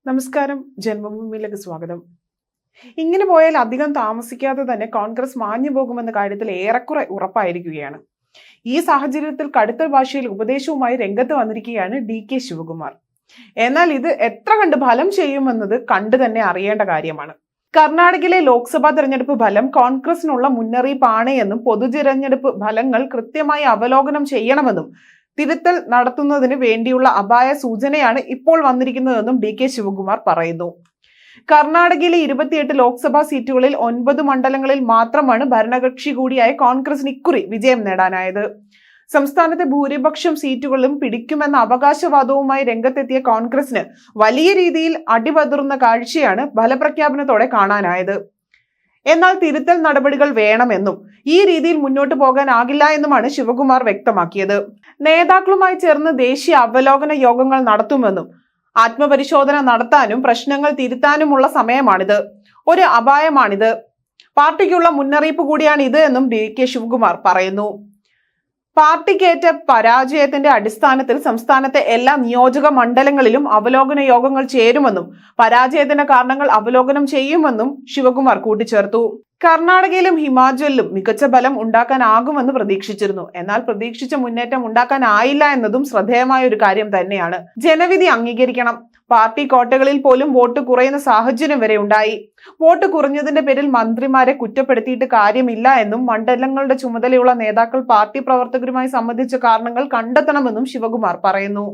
നമസ്കാരം, ജന്മഭൂമിയിലേക്ക് സ്വാഗതം. ഇങ്ങനെ പോയാൽ അധികം താമസിക്കാതെ തന്നെ കോൺഗ്രസ് മാഞ്ഞു പോകുമെന്ന കാര്യത്തിൽ ഏറെക്കുറെ ഉറപ്പായിരിക്കുകയാണ്. ഈ സാഹചര്യത്തിൽ കടുത്ത ഭാഷയിൽ ഉപദേശവുമായി രംഗത്ത് വന്നിരിക്കുകയാണ് DK ശിവകുമാർ. എന്നാൽ ഇത് എത്ര കണ്ട് ഫലം ചെയ്യുമെന്നത് കണ്ടു തന്നെ അറിയേണ്ട കാര്യമാണ്. കർണാടകയിലെ ലോക്സഭാ തെരഞ്ഞെടുപ്പ് ഫലം കോൺഗ്രസിനുള്ള മുന്നറിയിപ്പാണ് എന്നും പൊതുതിരഞ്ഞെടുപ്പ് ഫലങ്ങൾ കൃത്യമായി അവലോകനം ചെയ്യണമെന്നും തിരുത്തൽ നടത്തുന്നതിന് വേണ്ടിയുള്ള അപായ സൂചനയാണ് ഇപ്പോൾ വന്നിരിക്കുന്നതെന്നും DK ശിവകുമാർ പറയുന്നു. കർണാടകയിലെ 28 ലോക്സഭാ സീറ്റുകളിൽ 9 മണ്ഡലങ്ങളിൽ മാത്രമാണ് ഭരണകക്ഷി കൂടിയായ കോൺഗ്രസിന് ഇക്കുറി വിജയം നേടാനായത്. സംസ്ഥാനത്തെ ഭൂരിപക്ഷം സീറ്റുകളും പിടിക്കുമെന്ന അവകാശവാദവുമായി രംഗത്തെത്തിയ കോൺഗ്രസിന് വലിയ രീതിയിൽ അടിപതറുന്ന കാഴ്ചയാണ് ഫലപ്രഖ്യാപനത്തോടെ കാണാനായത്. എന്നാൽ തിരുത്തൽ നടപടികൾ വേണമെന്നും ഈ രീതിയിൽ മുന്നോട്ട് പോകാനാകില്ല എന്നുമാണ് ശിവകുമാർ വ്യക്തമാക്കിയത്. നേതാക്കളുമായി ചേർന്ന് ദേശീയ അവലോകന യോഗങ്ങൾ നടത്തുമെന്നും ആത്മപരിശോധന നടത്താനും പ്രശ്നങ്ങൾ തിരുത്താനുമുള്ള സമയമാണിത്, ഒരു അപായമാണിത്, പാർട്ടിക്കുള്ള മുന്നറിയിപ്പ് കൂടിയാണ് ഇത് എന്നും DK ശിവകുമാർ പറയുന്നു. പാർട്ടിക്കേറ്റ പരാജയത്തിന്റെ അടിസ്ഥാനത്തിൽ സംസ്ഥാനത്തെ എല്ലാ നിയോജക മണ്ഡലങ്ങളിലും അവലോകന യോഗങ്ങൾ ചേരുമെന്നും പരാജയത്തിന്റെ കാരണങ്ങൾ അവലോകനം ചെയ്യുമെന്നും ശിവകുമാർ കൂട്ടിച്ചേർത്തു. കർണാടകയിലും ഹിമാചലിലും മികച്ച ഫലം ഉണ്ടാക്കാനാകുമെന്ന് പ്രതീക്ഷിച്ചിരുന്നു. എന്നാൽ പ്രതീക്ഷിച്ച മുന്നേറ്റം ഉണ്ടാക്കാനായില്ല എന്നതും ശ്രദ്ധേയമായ ഒരു കാര്യം തന്നെയാണ്. ജനവിധി അംഗീകരിക്കണം. പാർട്ടി കോട്ടകളിൽ പോലും വോട്ട് കുറയുന്ന സാഹചര്യം വരെ ഉണ്ടായി. വോട്ട് കുറഞ്ഞതിന്റെ പേരിൽ മന്ത്രിമാരെ കുറ്റപ്പെടുത്തിയിട്ട് കാര്യമില്ല എന്നും മണ്ഡലങ്ങളുടെ ചുമതലയുള്ള നേതാക്കൾ പാർട്ടി പ്രവർത്തകരുമായി സംബന്ധിച്ച കാരണങ്ങൾ കണ്ടെത്തണമെന്നും ശിവകുമാർ പറയുന്നു.